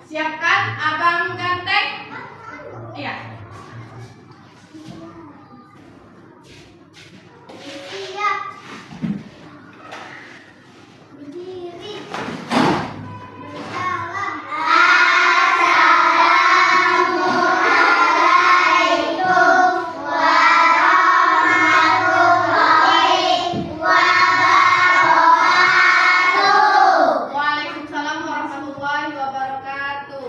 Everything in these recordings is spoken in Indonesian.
Siapkan Abang Ganteng? Iya. Siap. Berdiri. Bersalam. Assalamualaikum warahmatullahi wabarakatuh. Waalaikumsalam warahmatullahi wabarakatuh.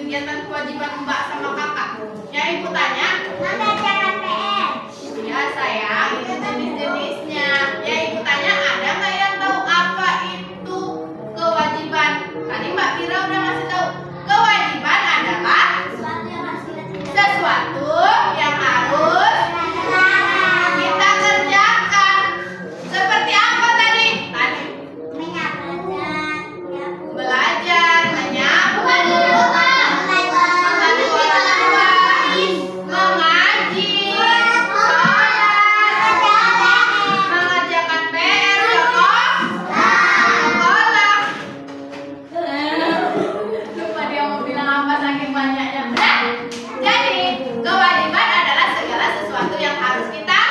kegiatan kewajiban Mbak sama Kakak? Yang Ibu tanya? Mengerjakan PR. Biasa ya, itu jenis-jenisnya. Yang Ibu tanya, ada nggak yang tahu apa itu kewajiban? Tadi Mbak Mira udah ngasih tahu. Kewajiban adalah sesuatu yang harus kita kerjakan. Seperti apa tadi? Tadi belajar, menyapu, membantu orang tua, mengaji, sholat, mengerjakan PR, sekolah. Lupa dia mau bilang apa saking banyaknya. Udah. Jadi kewajiban adalah segala sesuatu yang harus kita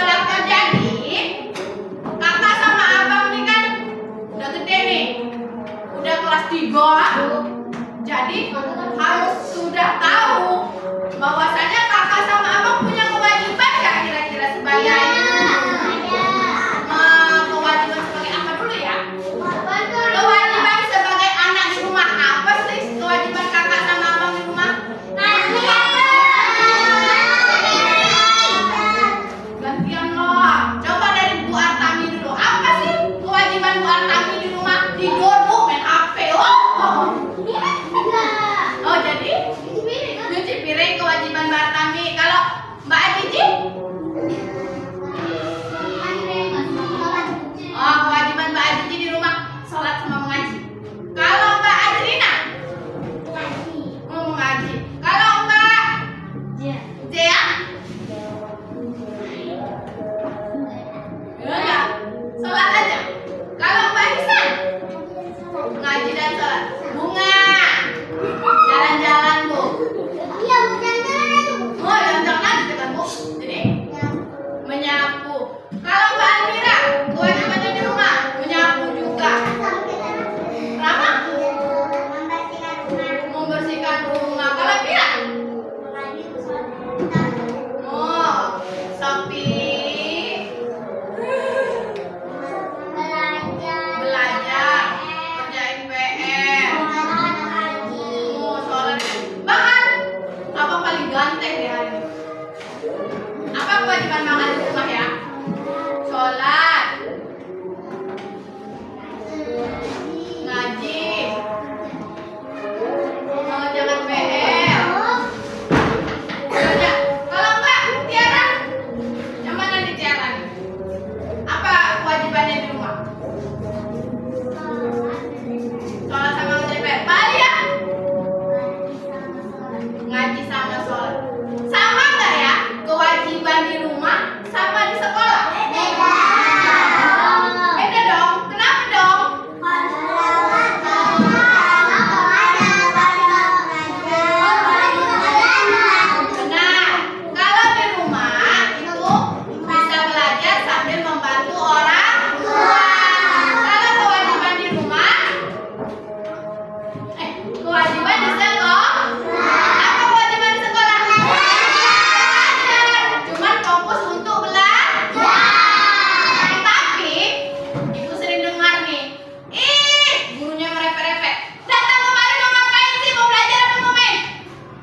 lakukan. Jadi kakak sama abang nih kan udah gede nih, udah kelas 3. Jadi harus sudah tahu bahwasanya kakak sama abang punya kewajiban nggak kira-kira sebagai kewajiban sebagai apa dulu ya? Kewajiban sebagai anak di rumah. Apa sih kewajiban kakak sama abang di rumah? Gantian loh. Coba dari Bu Artami dulu. Apa sih kewajiban Bu Artami di rumah? Tidur, Bu, main HP. Oh, jadi nyuci piring kewajiban Mbak Artami. Kalau Mbak Ajiji? Oh, kewajiban Mbak Ajiji di rumah sholat sama mengaji. Kalau Mbak Adrina? Oh, mengaji. Kalau Mbak Jea? Enggak, sholat aja. Kalau Mbak Hisan? Mengaji dan sholat. Bunga? Jalan-jalan, Bu. Oh, jalan-jalan aja kan, Bu. Jadi menyapu. Kalau Mbak Almira, kewajibannya di rumah menyapu juga. Kenapa? Membersihkan rumah. Kalau Mira? Oh, sapi. Belajar, kerjain PR. Oh, sholat. Bahkan abang paling ganteng di hari ini. Apa kewajiban Bang Ali di rumah ya? Sholat, ngaji, mengerjakan PR. Kerja. Kalau Mbak Tiara, yang mana di Tiara nih? Apa kewajibannya di rumah? Sholat sama ngerjain PR. Mbak Alia? Ngaji sama sholat. Sama nggak ya kewajiban di rumah sama di sekolah? Beda dong. Kenapa dong? Benar. Kalau di rumah itu bisa belajar sambil membantu orang tua. Kalau kewajiban di rumah, kewajiban di sekolah. Apa kewajiban di sekolah? Cuman fokus untuk belajar. Tapi ibu sering dengar nih, gurunya merepet-repet. Datang kemari mau ngapain sih? Mau belajar apa mau main?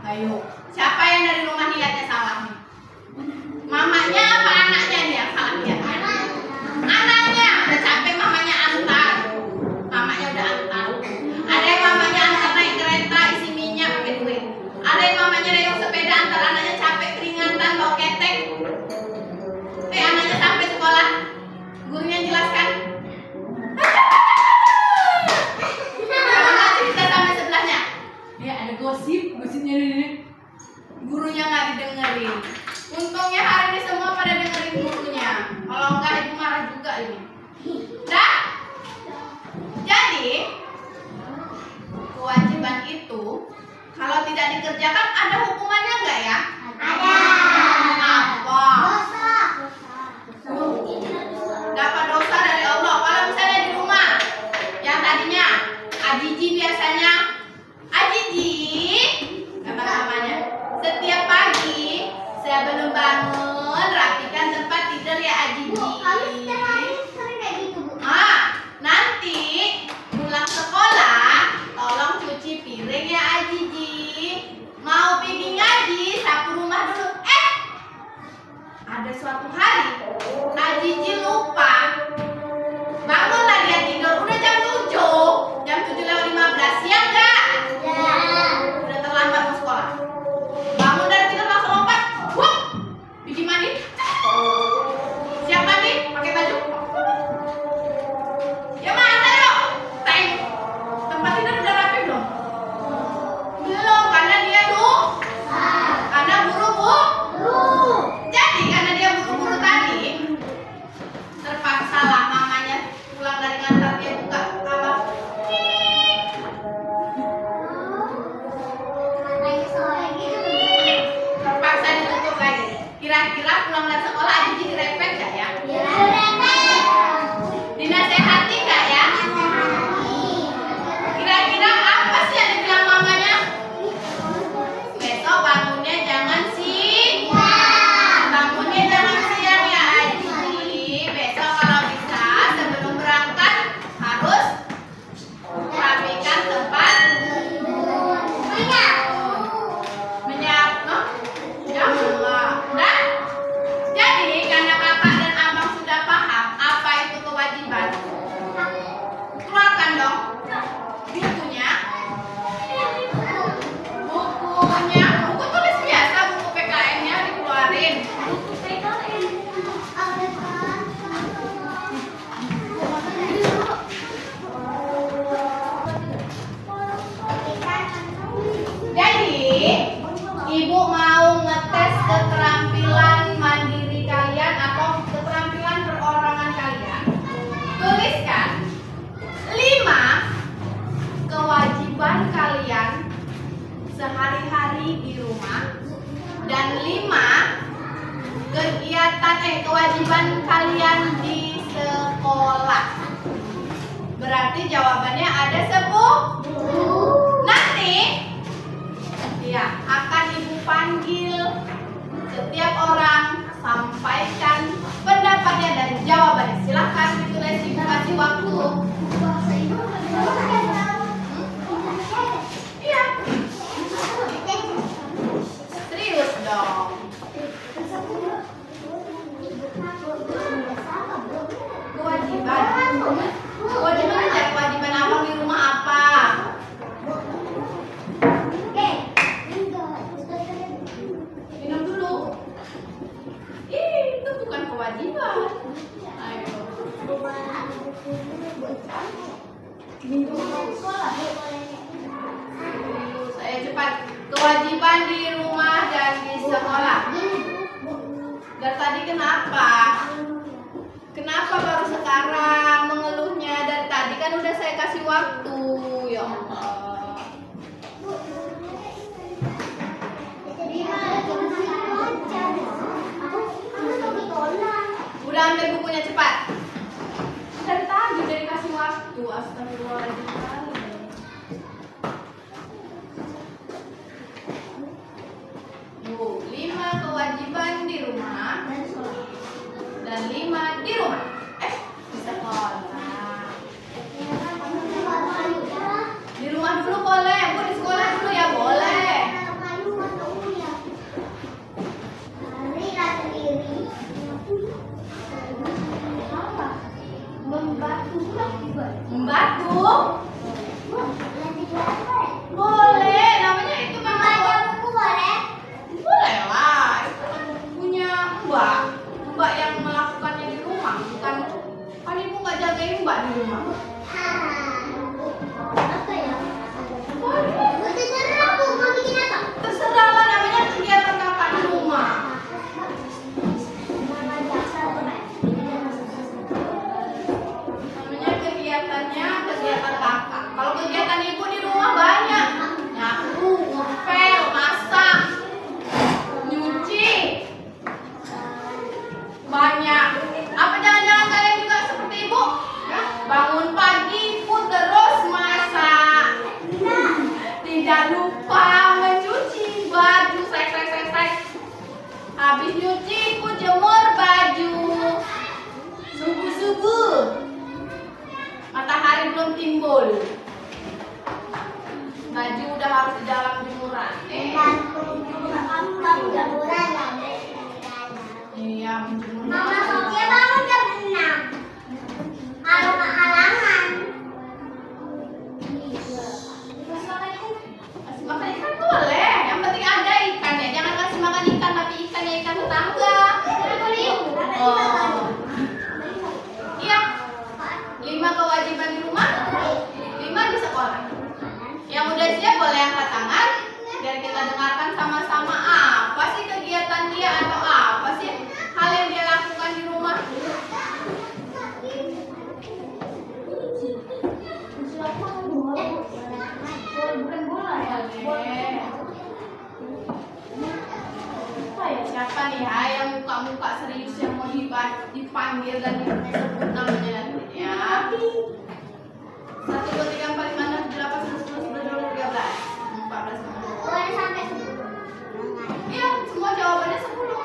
Ayo, siapa yang dari rumah niatnya salah nih? Mamanya apa anaknya nih yang salah niatnya? Anaknya udah capek mamanya antar. Mamanya udah antar. Ada yang mamanya antar naik kereta isi minyak pakai duit. Ada yang mamanya naik sepeda antar anaknya capek keringatan bawa ketek. Anaknya sampai sekolah, gurunya jelaskan. Kalau nggak cerita sama sebelahnya, ya ada gosipnya ini. Gurunya nggak didengerin. Untungnya hari ini semua pada dengerin gurunya. Kalau nggak ibu marah juga ini. Dah. Jadi kewajiban itu kalau tidak dikerjakan ada hukumannya nggak ya? Ada. Apa? Dapat dosa dari Allah. Kalau misalnya di rumah yang tadinya Ajiji biasanya Ajiji kata mamanya setiap pagi sebelum bangun rapikan tempat tidur ya Ajiji. Nanti pulang sekolah tolong cuci kewajiban kalian di sekolah? Berarti jawabannya ada 10. Nanti ya akan ibu panggil setiap orang, sampaikan pendapatnya dan jawabannya. Silahkan ditulis, ibu kasih waktu. Iya. Serius dong. Kewajiban aja, kewajiban abang di rumah apa? Minum dulu. Itu bukan kewajiban. Ayo. Saya cepat. Kewajiban di rumah dan di sekolah. Dan tadi kenapa? Kenapa baru sekarang mengeluhnya? Dari tadi kan udah saya kasih waktu. Ya Allah. Udah ambil bukunya cepat. Dari tadi udah dikasih waktu. Astagfirullahaladzim. 5 kewajiban di rumah dan 5 di rumah. Di sekolah. Di rumah dulu boleh, Bu, di sekolah dulu ya boleh. Membantu? Boleh, namanya itu memang boleh lah. Itu kan punya mbak yang melakukannya di rumah, bukan kan ibu nggak jagain mbak di rumah. Terserah lah, namanya kegiatan kakak di rumah. Namanya kegiatannya kegiatan kakak. Kalau kegiatan ibu di rumah banyak, nyapu, ngepel, masak, nyuci, banyak. Apa jangan-jangan kalian juga seperti ibu? Bangun pagi, pun terus masak. Tidak lupa mencuci baju, sek. Habis nyuci, pun jemur baju. Subuh-subuh, matahari belum timbul, baju udah harus di dalam jemuran. Iya, menjemur. Mama Sofia bangun jam 6. Halang-halangan. Kasih makan ikan boleh, yang penting ada ikannya. Jangan kasih makan ikan tapi ikannya ikan tetangga. Oh. Iya. 5 kewajiban di rumah, 5 di sekolah. Yang udah siap boleh angkat tangan biar kita dengarkan sama-sama apa sih kegiatan dia atau apa sih hal yang dia lakukan di rumah. Siapa nih ya yang muka-muka serius yang mau dipanggil dan disebut namanya nanti ya? 1, 2, 3, 4, 5, 6, 7, 8, 9, 10, 11, 12, 13, 14, 15. Iya, semua jawabannya 10.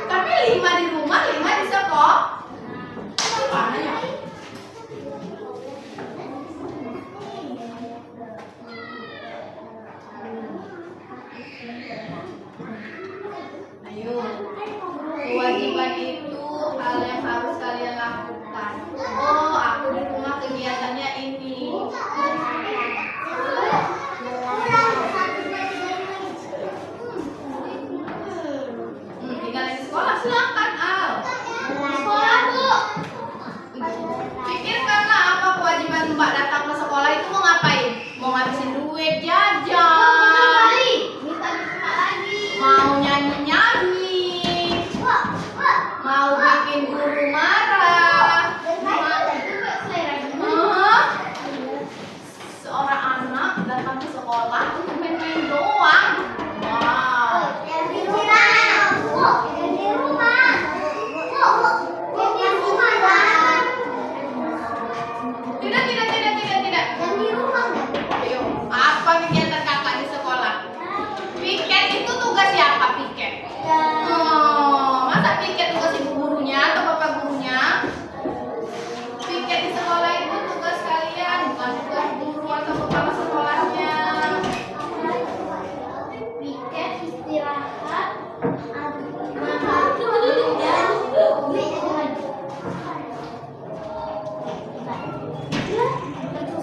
Tapi 5 di rumah, 5 di sekolah. Gimana ya? Ayo, kewajiban itu hal yang harus kalian lakukan. Oh, aku di rumah kegiatannya ini. Tinggal di sekolah, silakan Al. Sekolah Bu. Pikirkanlah apa kewajiban Mbak datang ke sekolah itu mau ngapain? Mau ngabisin duit jajan, mau nyanyi-nyanyi,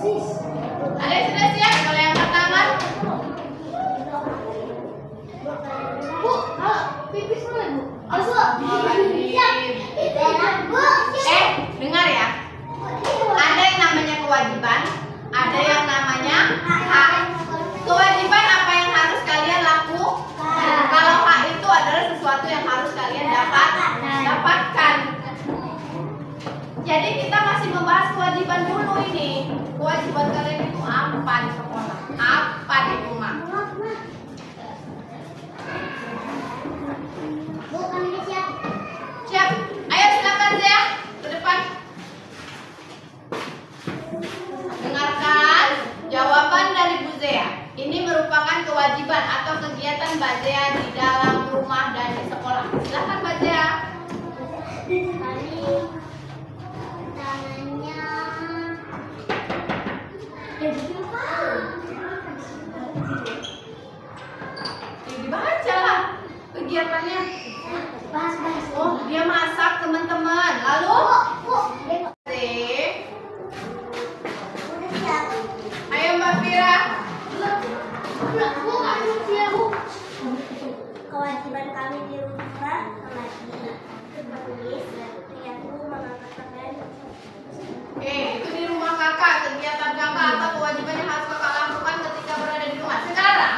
Ada yang sudah siap? Kalau yang pertama, Bu, pipis mana, Bu? dengar ya. Ada yang namanya kewajiban, ada yang namanya hak. Kewajiban apa yang harus kalian lakukan. Kalau hak itu adalah sesuatu yang harus kalian dapatkan. Jadi kita masih membahas kewajiban dulu ini. Kewajiban kalian itu apa di sekolah? Apa di rumah? Bu, kami siap. Siap. Ayo silakan Zia ke depan. Dengarkan jawaban dari Bu Zia. Ini merupakan kewajiban atau kegiatan Mbak Zia di dalam rumah dan di sekolah. Silakan Mbak Zia. Kami tangannya Dibaca lah kegiatannya. bahas. Oh, dia masak teman-teman. Lalu Bu, udah siap. ayo Mbak Fira. Bu, kami siap, Bu. Kewajiban kami di rumah mengaji, menulis, menyatu, mengangkat tangan. Oke, itu di rumah kakak, kegiatan kakak atau kewajiban yang harus kakak lakukan ketika berada di rumah. Sekarang,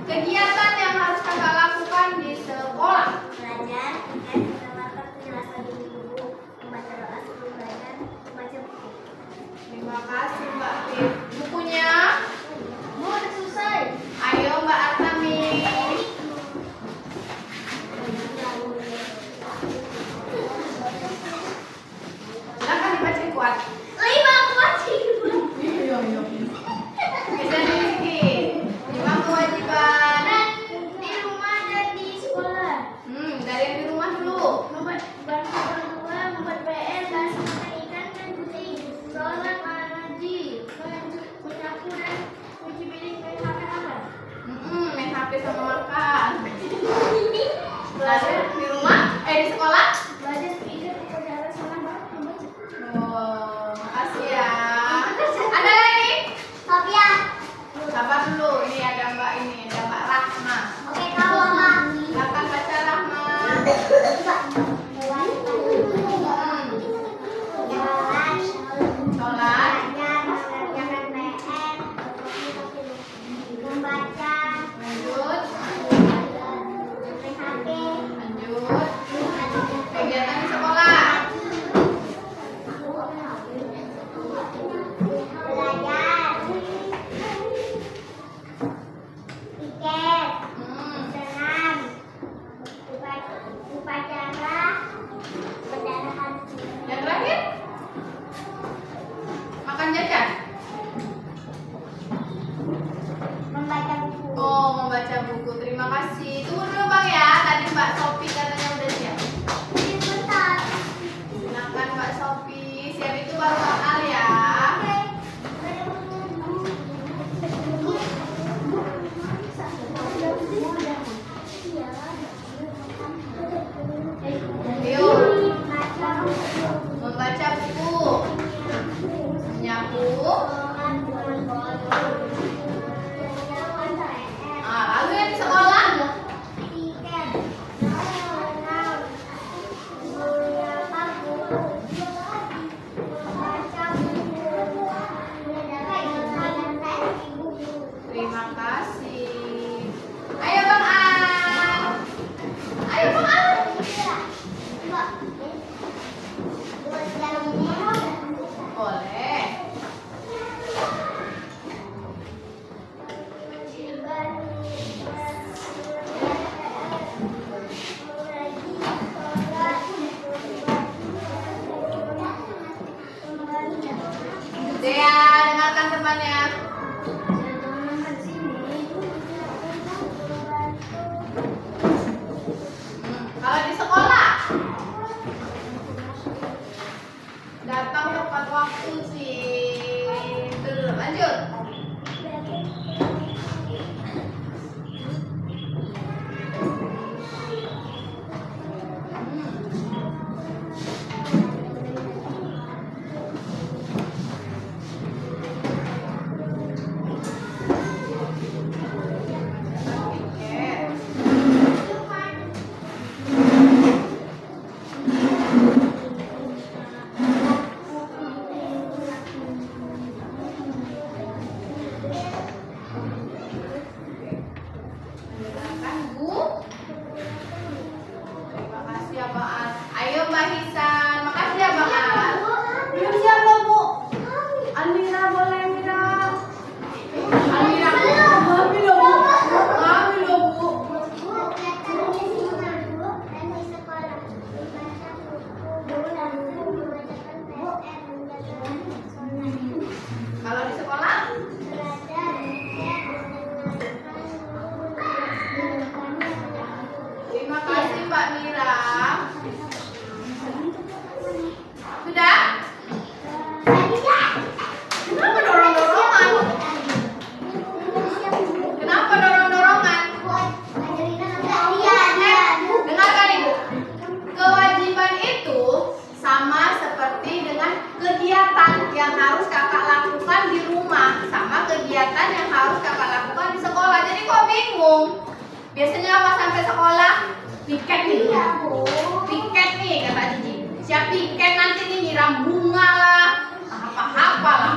kegiatan yang harus kakak lakukan di sekolah. Belajar, mendengarkan penjelasan dari guru, membaca doa sebelum belajar, membaca buku. Terima kasih Mbak Fir. Bukunya, Bu, udah selesai. ayo Mbak Artami. Silakan dibaca kuat. Lima, aku masih. Iya. Bisa sedikit. 5 kewajiban. Di rumah dan di sekolah. Dari yang di rumah dulu. Membuat orang tua, membuat PR, bahasa ikan dan kucing, sholat, mengaji, menyapu dan cuci piring, main HP apa? Main HP sama makan. Lalu di rumah, di sekolah. Belajar pikir, upacara sama membaca. Oh, makasih ya. Ada lagi? Sophia. Sabar dulu. Ini ada Mbak Rahma. Oke, kalau Mbak. Silakan baca Rahma. Sholat. Membaca. Lanjut. Lanjut. Kegiatan di sekolah. Belajar. Tiket. Senam. Upacara. Pendarahan. Yang terakhir, makan jajan. Membaca buku. Oh, membaca buku. Terima kasih. Tunggu dulu Bang ya. Tadi Mbak Sopi katanya udah siap. Sebentar. Silakan Mbak Sopi. Siap itu baru Bang Al ya. Ayo, membaca buku, menyapu. Lalu yang di sekolah. Terima kasih. Ayo Bang Al. Ayo Bang Al. Boleh. Dea, dengarkan temannya. Kalau di sekolah, datang tepat waktu sih. Dulu, lanjut. dong. Biasanya apa sampai sekolah? Piket nih. Iya, Bu. Piket nih kata Cici. Siap piket nanti nih nyiram bunga lah. Apa-apa lah.